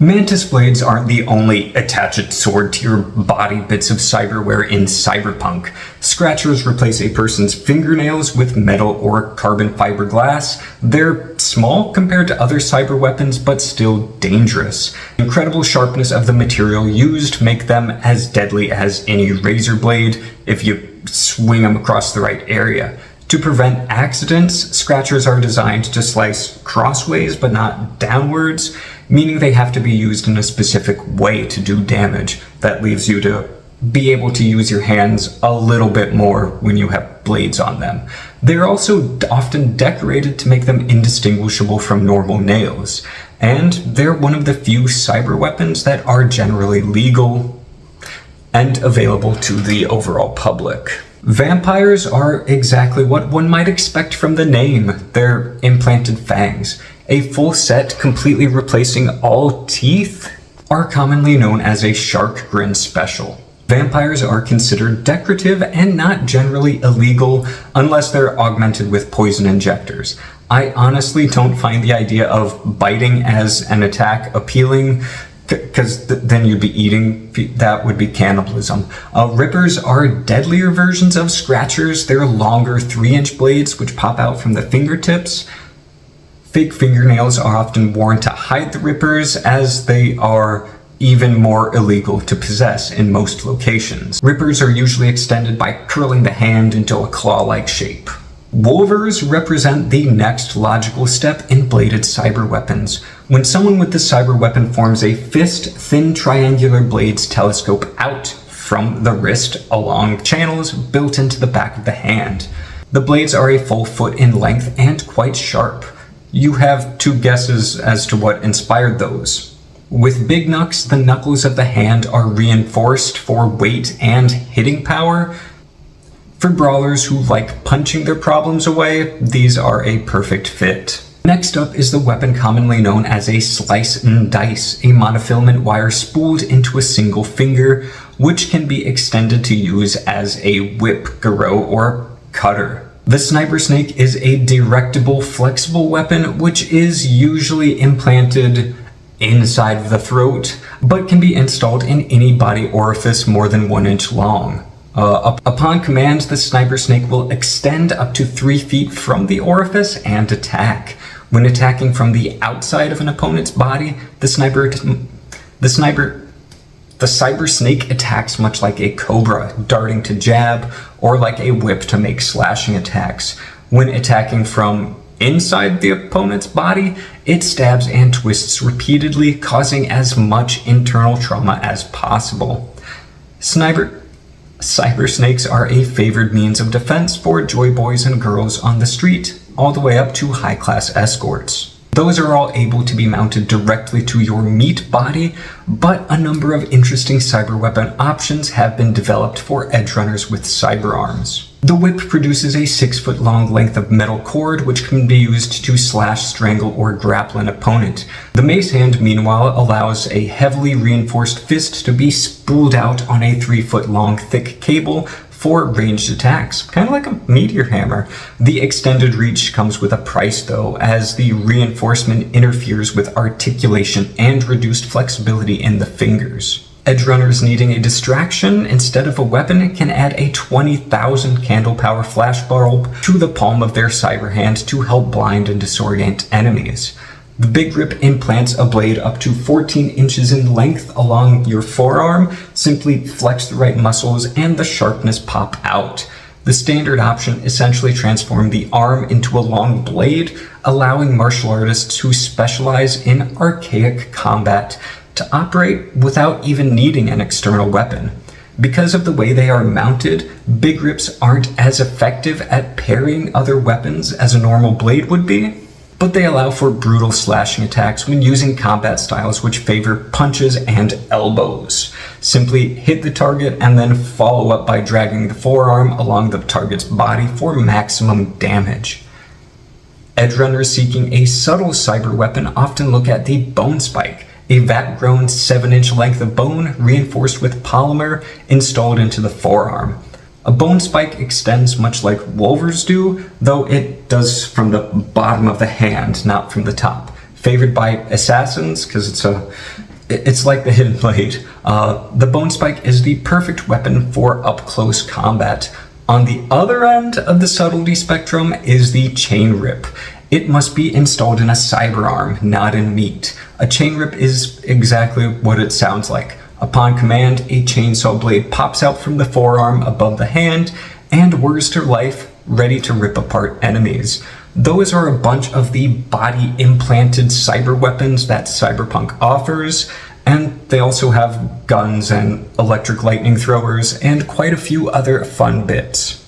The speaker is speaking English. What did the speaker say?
Mantis blades aren't the only attached sword to your body bits of cyberware in Cyberpunk. Scratchers replace a person's fingernails with metal or carbon fiber glass. They're small compared to other cyber weapons, but still dangerous. Incredible sharpness of the material used make them as deadly as any razor blade if you swing them across the right area. To prevent accidents, scratchers are designed to slice crossways but not downwards, meaning they have to be used in a specific way to do damage. That leaves you to be able to use your hands a little bit more when you have blades on them. They're also often decorated to make them indistinguishable from normal nails, and they're one of the few cyber weapons that are generally legal and available to the overall public. Vampires are exactly what one might expect from the name. They're implanted fangs. A full set completely replacing all teeth are commonly known as a shark grin special. Vampires are considered decorative and not generally illegal unless they're augmented with poison injectors. I honestly don't find the idea of biting as an attack appealing, because then you'd be eating. That would be cannibalism. Rippers are deadlier versions of scratchers. They're longer 3-inch blades which pop out from the fingertips. Fake fingernails are often worn to hide the rippers, as they are even more illegal to possess in most locations. Rippers are usually extended by curling the hand into a claw-like shape. Wolvers represent the next logical step in bladed cyber weapons. When someone with the cyber weapon forms a fist, thin triangular blades telescope out from the wrist along channels built into the back of the hand. The blades are a full foot in length and quite sharp. You have 2 guesses as to what inspired those. With big knucks, the knuckles of the hand are reinforced for weight and hitting power. For brawlers who like punching their problems away, these are a perfect fit. Next up is the weapon commonly known as a slice and dice, a monofilament wire spooled into a single finger, which can be extended to use as a whip, garrote, or cutter. The sniper snake is a directable, flexible weapon, which is usually implanted inside of the throat, but can be installed in any body orifice more than 1 inch long. Upon command, the sniper snake will extend up to 3 feet from the orifice and attack. When attacking from the outside of an opponent's body, the cyber snake attacks much like a cobra, darting to jab, or like a whip to make slashing attacks. When attacking from inside the opponent's body, it stabs and twists repeatedly, causing as much internal trauma as possible. Cyber snakes are a favored means of defense for joy boys and girls on the street, all the way up to high-class escorts. Those are all able to be mounted directly to your meat body, but a number of interesting cyber weapon options have been developed for edge runners with cyber arms. The whip produces a 6-foot-long length of metal cord which can be used to slash, strangle, or grapple an opponent. The mace hand, meanwhile, allows a heavily reinforced fist to be spooled out on a 3-foot-long thick cable for ranged attacks, kind of like a meteor hammer. The extended reach comes with a price though, as the reinforcement interferes with articulation and reduced flexibility in the fingers. Edge runners needing a distraction instead of a weapon can add a 20,000 candle power flash bulb to the palm of their cyber hand to help blind and disorient enemies. The Big Rip implants a blade up to 14 inches in length along your forearm. Simply flex the right muscles and the sharpness pop out. The standard option essentially transformed the arm into a long blade, allowing martial artists who specialize in archaic combat to operate without even needing an external weapon. Because of the way they are mounted, Big Rips aren't as effective at parrying other weapons as a normal blade would be, but they allow for brutal slashing attacks when using combat styles which favor punches and elbows. Simply hit the target and then follow up by dragging the forearm along the target's body for maximum damage. Edge runners seeking a subtle cyber weapon often look at the bone spike, a vat-grown 7-inch length of bone reinforced with polymer installed into the forearm. A bone spike extends much like Wolvers do, though it does from the bottom of the hand, not from the top. Favored by assassins, because it's a It's like the hidden blade. The bone spike is the perfect weapon for up-close combat. On the other end of the subtlety spectrum is the chain rip. It must be installed in a cyberarm, not in meat. A chain rip is exactly what it sounds like. Upon command, a chainsaw blade pops out from the forearm above the hand and whirs to life, ready to rip apart enemies. Those are a bunch of the body-implanted cyber weapons that Cyberpunk offers, and they also have guns and electric lightning throwers and quite a few other fun bits.